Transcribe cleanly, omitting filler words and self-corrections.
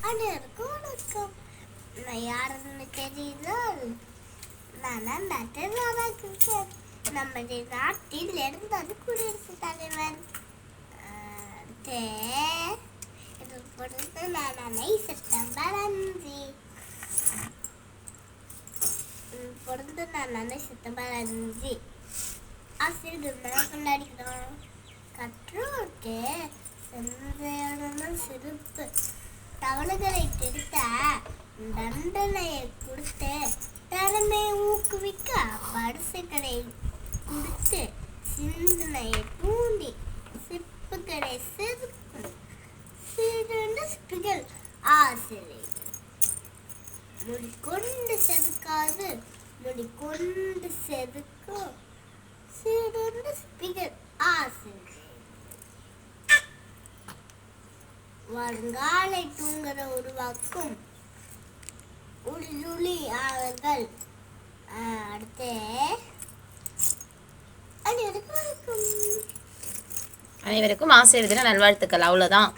அனைவருக்கும் வணக்கம். நான் யாருன்னு தெரியல. நான் டாக்டர் ராதாகிருஷ்ணன். நமது நாட்டில் இருந்தது குடியரசு தலைவர். இது பொறுத்து நான் செப்டம்பர் 5 பொறுத்து நான் செப்டம்பர் 5 ஆசிரியர் தினம் கொண்டாடிக்கிறோம். கற்றோருக்கு சென்றையான சிறப்பு தவறுகளை திருத்த தண்டனையை கொடுத்து திறமையை ஊக்குவிக்க பரிசுகளை கொடுத்து சிந்தனையை தூண்டி சிப்புகளை செதுக்கும் சிறந்த சிப்பிகள் ஆசிரியர். முடிக்கொண்டு செதுக்காது முடிக்கொண்டு செதுக்கும் சிறந்த சிப்பிகள் ஆசிரியர். வருங்காலை தூங்குற உருவாக்கும் உள்ளுளி அவர்கள். அடுத்து அனைவருக்கும் ஆசிரியர் தின நல்வாழ்த்துக்கள். அவ்வளோதான்.